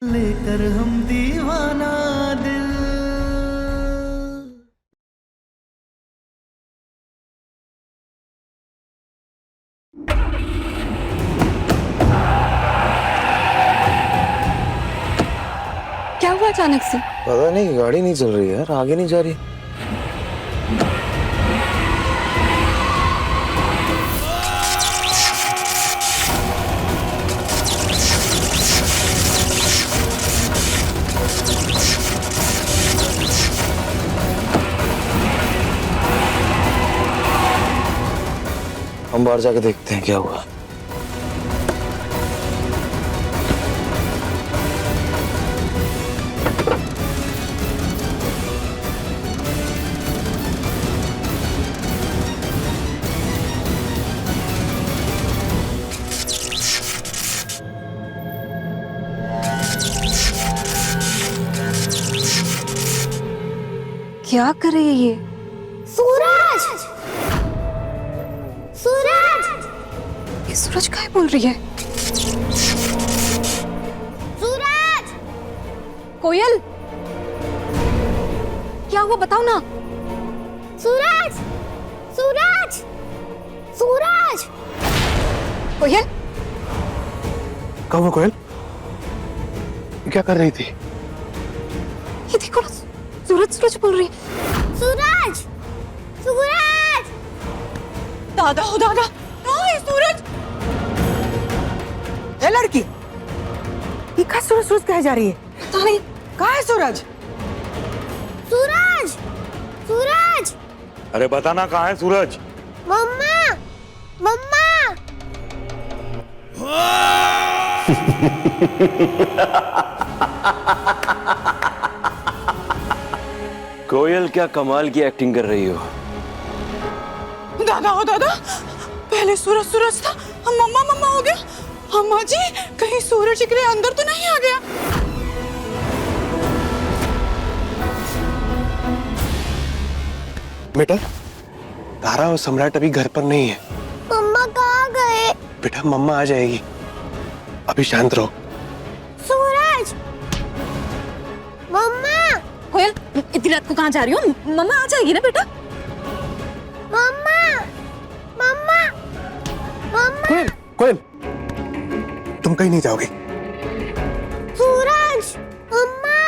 लेकर हम दीवाना दिल। क्या हुआ अचानक से? पता नहीं, गाड़ी नहीं चल रही है यार, आगे नहीं जा रही। हम बाहर जाके देखते हैं क्या हुआ। क्या कर रही है ये? सूरज! सूरज! ये सूरज क्या बोल रही है? सूरज! कोयल, क्या हुआ बताओ ना। सूरज! सूरज! सूरज! कोयल, कब वो कोयल? क्या कर रही थी? ये देखो ना, सूरज सूरज बोल रही है। सूरज! सूरज! दादा हो दादा, कहाँ है सूरज? ए लड़की, ये कहाँ सूरज सूरज कहे जा रही है? पता नहीं। कहाँ है सूरज? सूरज! सूरज! अरे बताना कहाँ है सूरज? मम्मा! मम्मा! कोयल, क्या कमाल की एक्टिंग कर रही हो। दादा हो दादा, पहले सूरज सूरज था, हम मम्मा मम्मा हो गया। अम्मा जी, कहीं सूरज के अंदर तो नहीं आ गया? बेटा, तारा और सम्राट अभी घर पर नहीं है। मम्मा कहाँ गए? बेटा, मम्मा आ जाएगी, अभी शांत रहो। सूरज! मम्मा! कोयल, इतनी रात को कहाँ जा रही हो? मम्मा आ जाएगी ना बेटा। मम्मा! मम्मा! मम्मा! कोयल, कोयल, तुम कहीं नहीं जाओगे। सूरज! मम्मा!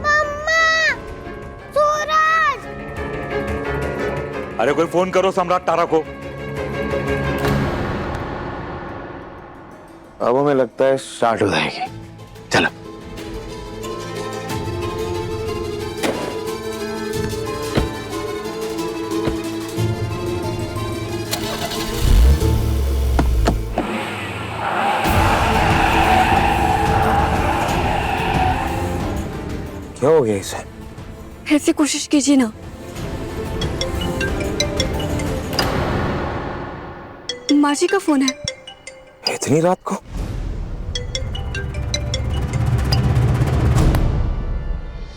मम्मा! सूरज! अरे कोई फोन करो सम्राट तारा को। अब हमें लगता है स्टार्ट हो जाएगी। चलो। क्या हो गया इसे? ऐसी कोशिश कीजिए ना। माँ जी का फोन है। इतनी रात को?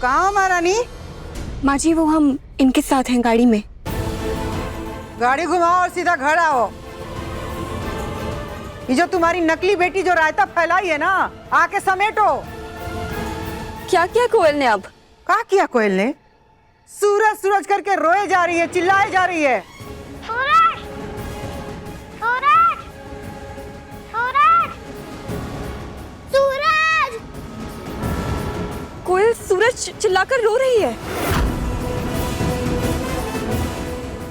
कहाँ महारानी? माँ जी, वो हम इनके साथ हैं गाड़ी में। गाड़ी घुमाओ और सीधा घर आओ। ये जो तुम्हारी नकली बेटी जो रायता फैलाई है ना, आके समेटो। क्या किया कोयल ने अब? क्या किया कोयल ने? सूरज सूरज करके रोए जा रही है, चिल्लाए जा रही है। सूरज! सूरज! सूरज! सूरज! कोयल, सूरज चिल्लाकर रो रही है।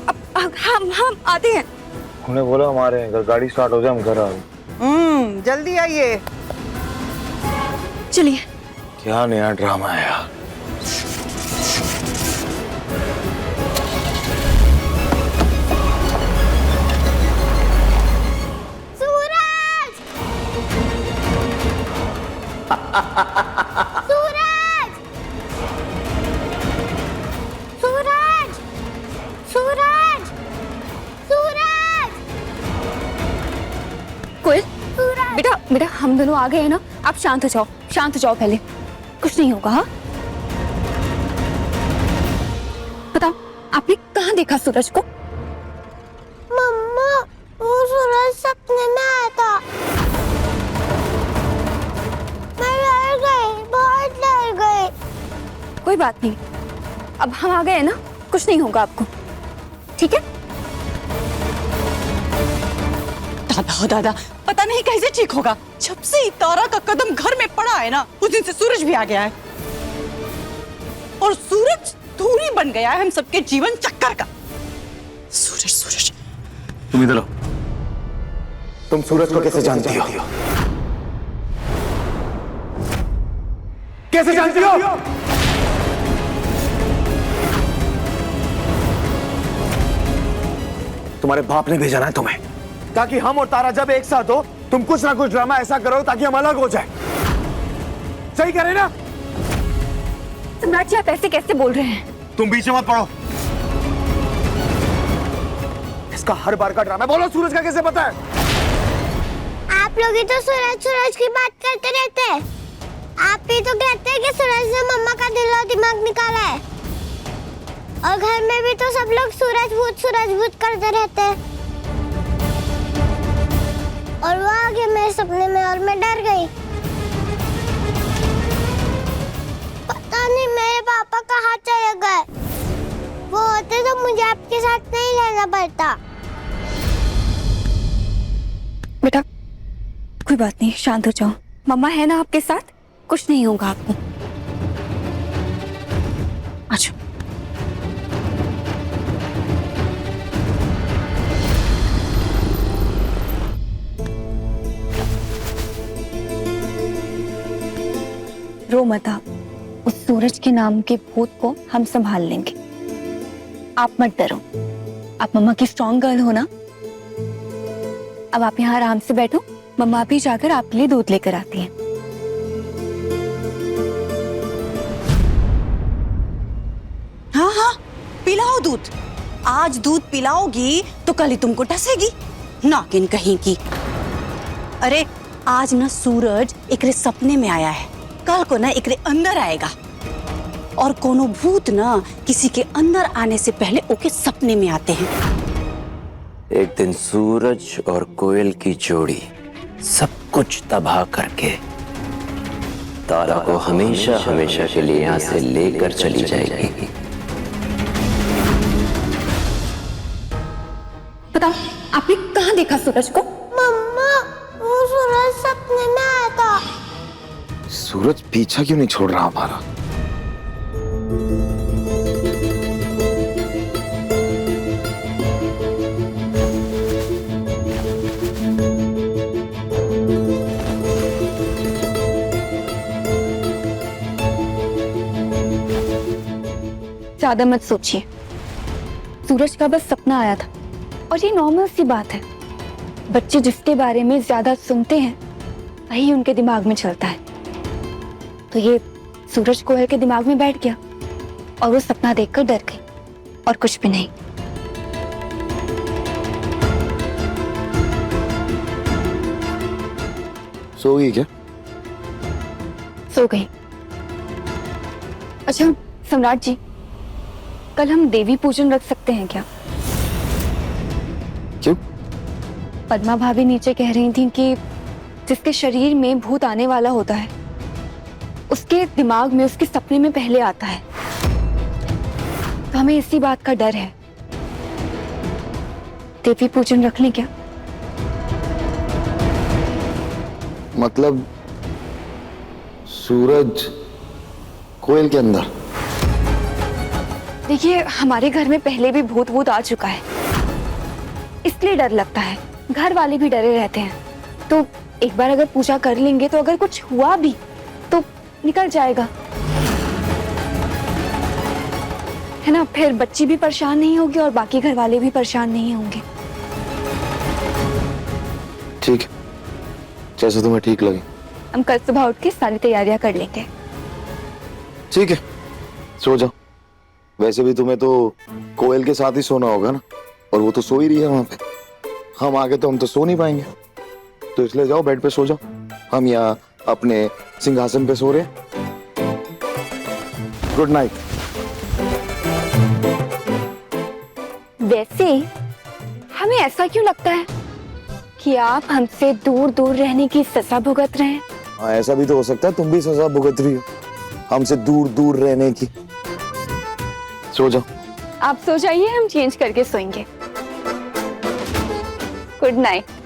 अब हम आते हैं। उन्हें बोला हमारे अगर गाड़ी स्टार्ट हो जाए हम घर आ रहे। जल्दी आइए। चलिए। क्या नया ड्रामा है यार। सूरज! सूरज! सूरज! सूरज! सूरज! कोयल, सूरज! बेटा बेटा, हम दोनों आ गए हैं ना, आप शांत हो जाओ, शांत हो जाओ। पहले कुछ नहीं होगा। हाँ, बताओ, आपने कहाँ देखा सूरज को? मम्मा, वो सूरज सपने में आया था। मैं कोई बात नहीं, अब हम आ गए हैं ना, कुछ नहीं होगा आपको, ठीक है? दादा हो दादा, पता नहीं कैसे ठीक होगा। जब से तारा का कदम घर में पड़ा है ना, उस दिन से सूरज भी आ गया है और सूरज दूरी बन गया है हम सबके जीवन चक्कर का। सूरज सूरज तुम इधर आओ। तुम सूरज को कैसे जानती हो? कैसे जानती हो? तुम्हारे बाप ने भेजा ना तुम्हें, ताकि हम और तारा जब एक साथ हो तुम कुछ ना कुछ ड्रामा ऐसा करो ताकि हम अलग हो जाए। सही करे ना? सम्राट जी, आप ऐसे कैसे बोल रहे हैं? तुम बीच में मत पड़ो। इसका हर बार का ड्रामा। बोलो, सूरज का कैसे पता है? आप लोग ही तो सूरज सूरज की बात करते रहते हैं। आप ही तो कहते हैं कि सूरज ने मम्मा का दिल और दिमाग निकाला है, और घर में भी तो सब लोग सूरज भूत करते रहते हैं। और वो आ गया मेरे सपने में और मैं डर गई। पता नहीं मेरे पापा कहाँ चले गए। वो होते तो मुझे आपके साथ नहीं रहना पड़ता। बेटा कोई बात नहीं, शांत हो जाओ, मम्मा है ना आपके साथ, कुछ नहीं होगा आपको। अच्छा रो मत आप, उस सूरज के नाम के भूत को हम संभाल लेंगे, आप मत डरो। आप मम्मा की स्ट्रॉन्ग गर्ल हो ना। अब आप यहाँ आराम से बैठो, मम्मा भी जाकर आपके लिए दूध लेकर आती हैं। हाँ हाँ, पिलाओ दूध। आज दूध पिलाओगी तो कल ही तुमको टसेगी, नागिन कहीं की। अरे आज ना सूरज एकरे सपने में आया है, कल को ना एकरे अंदर आएगा। और कोनो भूत ना किसी के अंदर आने से पहले ओके सपने में आते हैं। एक दिन सूरज और कोयल की जोड़ी सब कुछ तबाह करके तारा को हमेशा हमेशा के लिए यहाँ से लेकर चली जाएगी। बताओ आपने कहाँ देखा सूरज को? मम्मा, वो सूरज सपने में आया था। सूरज पीछा क्यों नहीं छोड़ रहा हमारा? ज्यादा मत सोचिए, सूरज का बस सपना आया था और ये नॉर्मल सी बात है। बच्चे जिसके बारे में ज्यादा सुनते हैं वही उनके दिमाग में चलता है। तो ये सूरज कोयल के दिमाग में बैठ गया और वो सपना देखकर डर गई और कुछ भी नहीं। सो गई क्या? सो गई। अच्छा सम्राट जी, कल हम देवी पूजन रख सकते हैं क्या? क्यों? पद्मा भाभी नीचे कह रही थी कि जिसके शरीर में भूत आने वाला होता है उसके दिमाग में उसके सपने में पहले आता है, तो हमें इसी बात का डर है। देवी पूजन रख लें क्या? मतलब सूरज कोयल के अंदर? देखिए हमारे घर में पहले भी भूत आ चुका है, इसलिए डर लगता है। घर वाले भी डरे रहते हैं, तो एक बार अगर पूजा कर लेंगे तो अगर कुछ हुआ भी तो निकल जाएगा, है ना? फिर बच्ची भी परेशान नहीं होगी और बाकी घर वाले भी परेशान नहीं होंगे। ठीक है, जैसे तुम्हें ठीक लगे। हम कल सुबह उठ के सारी तैयारियां कर लेंगे। ठीक है, सो जाओ। वैसे भी तुम्हें तो कोयल के साथ ही सोना होगा ना, और वो तो सो ही रही है वहां पे। हम आगे तो हम तो सो नहीं पाएंगे, तो इसलिए जाओ बेड पे सो जाओ। हम यहाँ अपने सिंहासन पे सो रहे हैं। Good night. वैसे हमें ऐसा क्यों लगता है कि आप हमसे दूर दूर रहने की सजा भुगत रहे हैं? हाँ, ऐसा भी तो हो सकता है तुम भी सजा भुगत रही हो। हमसे दूर दूर रहने की। सो जाओ। आप सो जाइए, हम चेंज करके सोएंगे। Good night.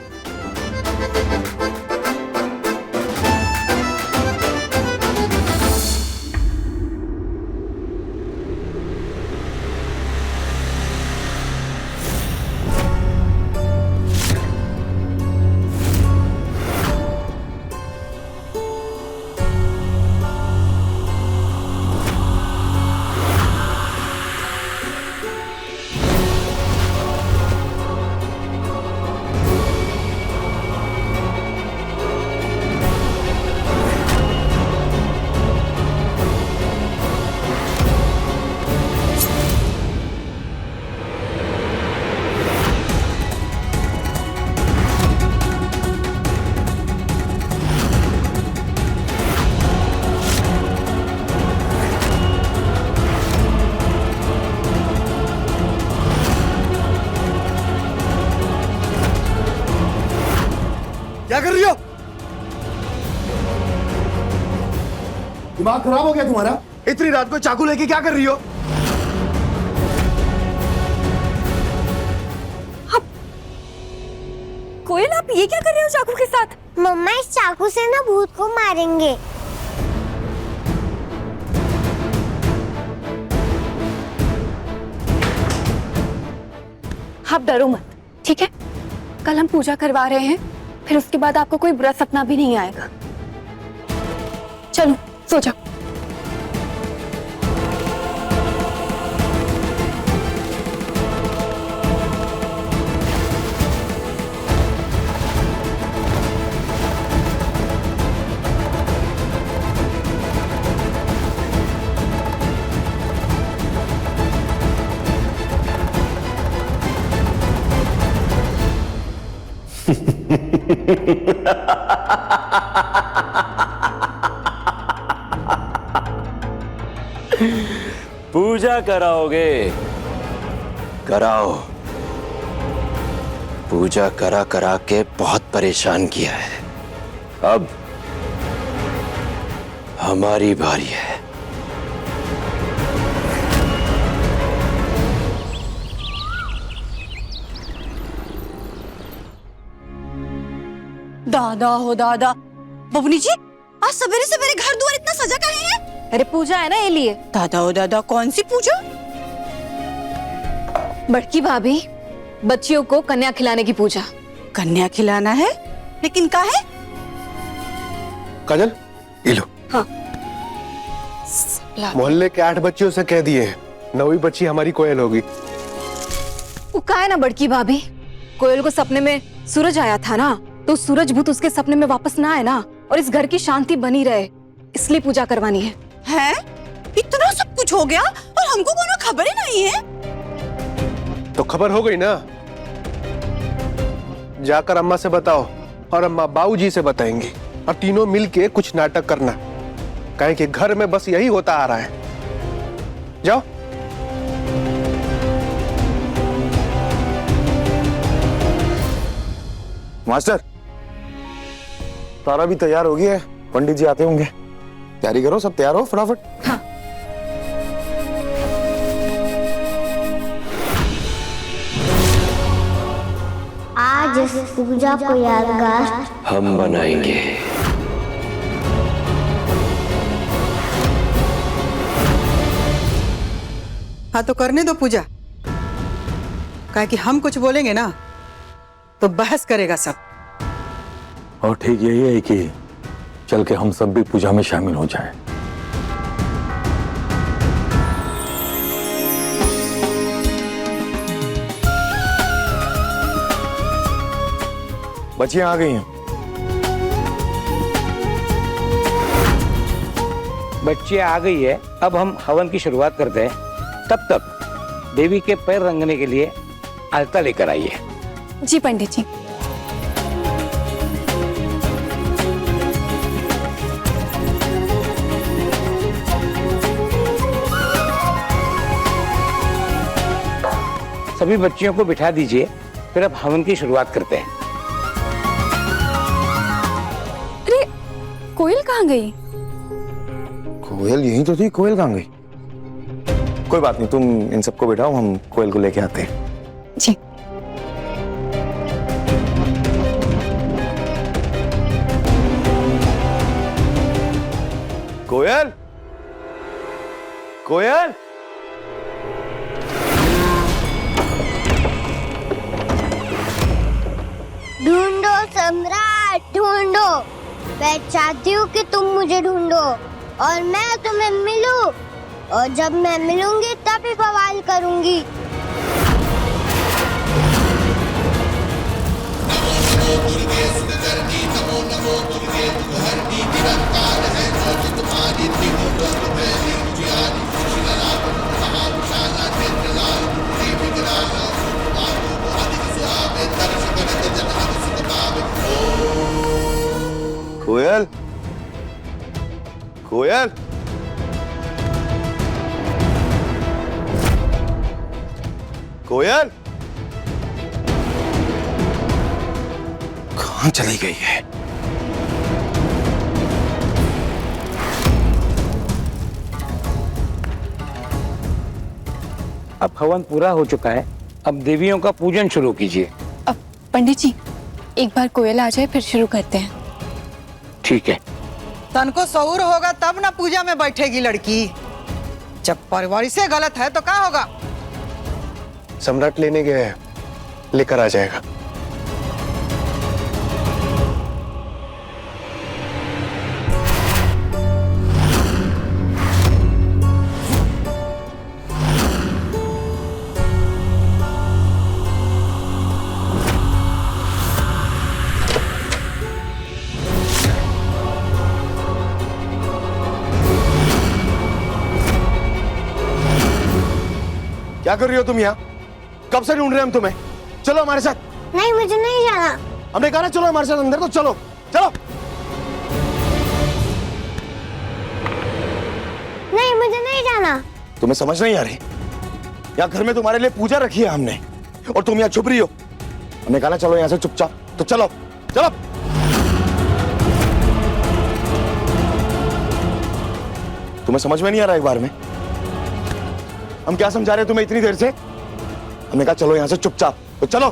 क्या कर रही हो? दिमाग खराब हो गया तुम्हारा? इतनी रात को चाकू लेके क्या कर रही हो? कोयल, आप ये क्या कर रहे हो चाकू के साथ? मम्मा इस चाकू से ना भूत को मारेंगे। आप डरो मत, ठीक है? कल हम पूजा करवा रहे हैं, फिर उसके बाद आपको कोई बुरा सपना भी नहीं आएगा। चलो सो जाओ। पूजा कराओगे? कराओ। पूजा करा करा के बहुत परेशान किया है, अब हमारी बारी है। दादा हो दादा, बबनी जी आज सवेरे सवेरे घर द्वार इतना सजा काहे है? अरे पूजा है ना, ये लिए। दादा हो दादा, कौन सी पूजा? बड़की भाभी, बच्चियों को कन्या खिलाने की पूजा। कन्या खिलाना है? लेकिन काहे? काजल, ये लो। हाँ। मोहल्ले के 8 बच्चियों से कह दिए हैं, 9वीं बच्ची हमारी कोयल होगी। वो का है ना बड़की भाभी, कोयल को सपने में सूरज आया था ना, तो सूरज भूत उसके सपने में वापस ना आए ना, और इस घर की शांति बनी रहे, इसलिए पूजा करवानी है। हैं? इतना सब कुछ हो गया और हमको कोनो खबर ही नहीं है? तो खबर हो गई ना, जाकर अम्मा से बताओ और अम्मा बाबूजी से बताएंगी, और तीनों मिलके कुछ नाटक करना, काहे कि घर में बस यही होता आ रहा है। जाओ। मास्टर, तारा भी तैयार हो गई है, पंडित जी आते होंगे, तैयारी करो, सब तैयार हो फटाफट। हाँ। आज इस पूजा को यादगार हम बनाएंगे। हाँ तो करने दो पूजा, काहे कि हम कुछ बोलेंगे ना तो बहस करेगा सब। और ठीक यही है कि चल के हम सब भी पूजा में शामिल हो जाएं। बच्चियां आ गई हैं। बच्चियां आ गई है, अब हम हवन की शुरुआत करते हैं। तब तक देवी के पैर रंगने के लिए अलता लेकर आइए। जी पंडित जी। सभी बच्चियों को बिठा दीजिए, फिर अब हवन की शुरुआत करते हैं। अरे कोयल कहाँ गई? कोयल यहीं तो थी, कोयल कहाँ गई? कोई बात नहीं, तुम इन सबको बिठाओ, हम कोयल को लेके आते हैं। जी। कोयल, कोयल, ढूंढो सम्राट ढूंढो। मैं चाहती हूँ कि तुम मुझे ढूंढो और मैं तुम्हें मिलूं, और जब मैं मिलूंगी तभी बवाल करूंगी। कोयल, कोयल, कोयल, कहाँ चली गई है? अब हवन पूरा हो चुका है, अब देवियों का पूजन शुरू कीजिए। अब पंडित जी एक बार कोयल आ जाए फिर शुरू करते हैं। ठीक है। तन को शऊर होगा तब ना पूजा में बैठेगी लड़की। जब परिवार से गलत है तो क्या होगा? सम्राट लेने गए हैं, लेकर आ जाएगा। क्या कर रही हो तुम यहाँ? कब से ढूंढ रहे हैं हम तुम्हें। चलो हमारे साथ। नहीं, मुझे नहीं जाना। हमने कहा ना चलो हमारे साथ अंदर, तो चलो चलो। नहीं, मुझे नहीं जाना। तुम्हें समझ नहीं आ रही? यहाँ घर में तुम्हारे लिए पूजा रखी है हमने, और तुम यहाँ छुप रही हो। हमने कहा ना चलो यहाँ से चुपचाप, तो चलो चलो। तुम्हें समझ में नहीं आ रहा? एक बार में हम क्या समझा रहे हैं तुम्हें इतनी देर से? हमने कहा चलो यहां से चुपचाप, तो चलो।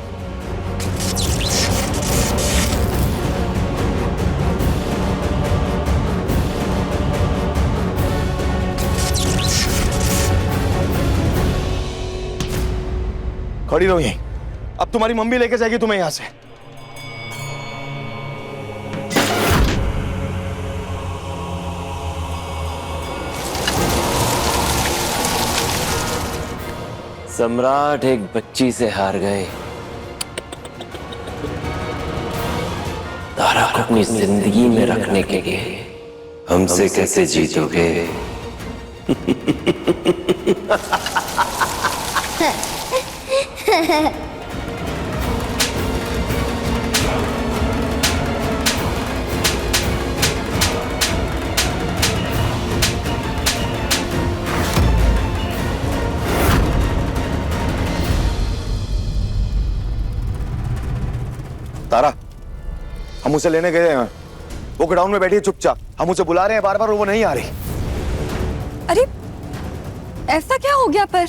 खड़ी रहो यहीं। अब तुम्हारी मम्मी लेके जाएगी तुम्हें यहां से। सम्राट एक बच्ची से हार गए। तारा को अपनी जिंदगी में रखने के लिए हमसे कैसे जीतोगे? तारा, हम उसे लेने गए हैं, वो गोडाउन में बैठी है चुपचाप। हम उसे बुला रहे हैं बार बार, वो नहीं आ रही। अरे ऐसा क्या हो गया? पर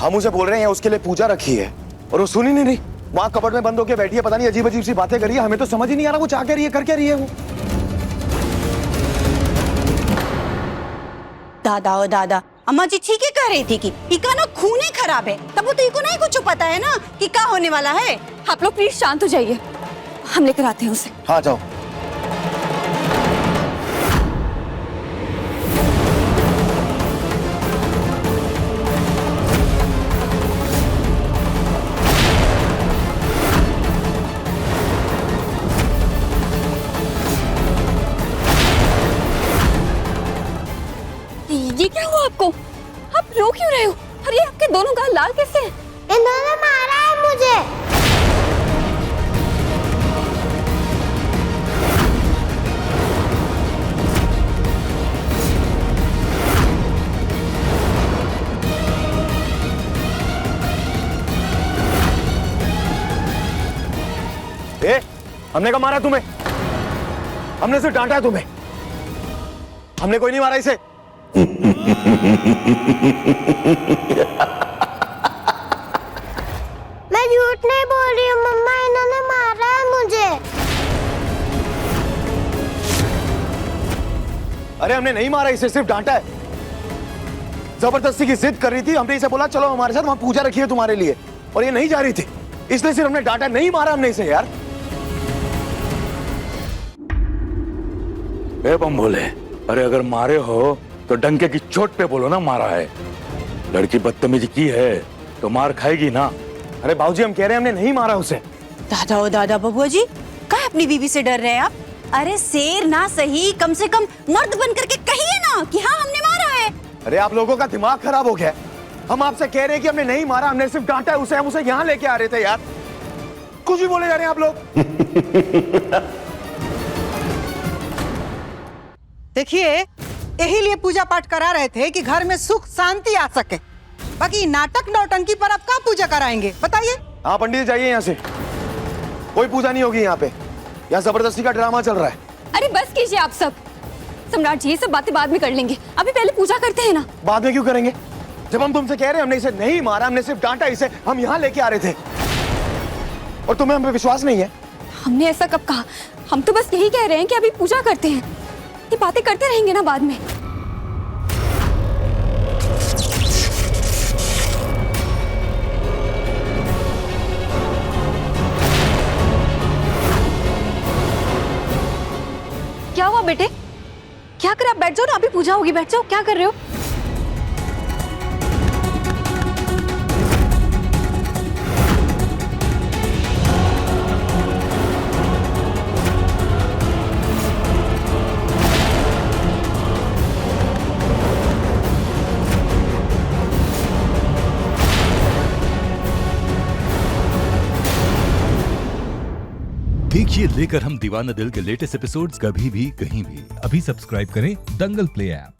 हम उसे बोल रहे हैं उसके लिए पूजा रखी है, और वो सुन ही नहीं रही। वहां कपड़ में बंद होकर बैठी है, पता नहीं अजीब अजीब सी बातें कर रही है। हमें तो समझ ही नहीं आ रहा वो चाह क्या रही है, कर क्या रही है वो। दादा ओ दादा, अम्मा जी ठीक ही कह रही थी कि इका ना खून ही खराब है। तब वो तो इको नहीं कुछ पता है ना कि क्या होने वाला है। आप लोग प्लीज शांत हो जाइए, हम लेकर आते हैं उसे। हाँ जाओ। ये क्या हुआ आपको? आप रो क्यों रहे हो? अरे आपके दोनों गाल लाल कैसे हैं? इन्होंने मारा है मुझे। हमने कहा मारा तुम्हें? हमने सिर्फ डांटा है तुम्हें। हमने कोई नहीं मारा इसे। मैं झूठ नहीं बोल रही हूँ मम्मा, इन्होंने मारा है मुझे। अरे हमने नहीं मारा इसे, सिर्फ डांटा है। जबरदस्ती की जिद कर रही थी, हमने इसे बोला चलो हमारे साथ, वहां पूजा रखी है तुम्हारे लिए, और ये नहीं जा रही थी, इसलिए सिर्फ हमने डांटा, नहीं मारा हमने इसे यार। बे बम बोले, अरे अगर मारे हो तो डंके की चोट पे बोलो ना मारा है। लड़की बदतमीजी की है तो मार खाएगी ना। अरे बाबूजी हम कह रहे हैं हमने नहीं मारा उसे। दादा ओ दादा बबुआ जी, क्या अपनी बीवी से डर रहे हैं आप? अरे शेर ना सही, कम से कम मर्द बन करके कहिए ना कि हाँ हमने मारा है। अरे आप लोगों का दिमाग खराब हो गया है। हम आपसे कह रहे हैं कि हमने नहीं मारा, हमने सिर्फ डांटा है उसे, हम उसे यहाँ लेके आ रहे थे यार। कुछ भी बोले जा रहे हैं आप लोग। देखिए, यही लिए पूजा पाठ करा रहे थे कि घर में सुख शांति आ सके। बाकी नाटक नौटंकी पर आप कहाँ पूजा कराएंगे बताइए? हाँ पंडित जी जाइए यहाँ से, कोई पूजा नहीं होगी यहाँ पे, यहाँ जबरदस्ती का ड्रामा चल रहा है। अरे बस कीजिए आप सब। सम्राट जी, ये सब बातें बाद में कर लेंगे, अभी पहले पूजा करते हैं ना। बाद में क्यों करेंगे, जब हम तुमसे कह रहे हैं हमने इसे नहीं मारा, हमने सिर्फ डांटा इसे, हम यहाँ लेके आ रहे थे, और तुम्हें हम पे विश्वास नहीं है। हमने ऐसा कब कहा? हम तो बस यही कह रहे हैं कि अभी पूजा करते हैं, ये बातें करते रहेंगे ना बाद में। क्या हुआ बेटे? क्या कर, आप बैठ जाओ ना, अभी पूजा होगी, बैठ जाओ। क्या कर रहे हो? देखिए लेकर हम दीवाना दिल के लेटेस्ट एपिसोड्स कभी भी कहीं भी। अभी सब्सक्राइब करें दंगल प्ले ऐप।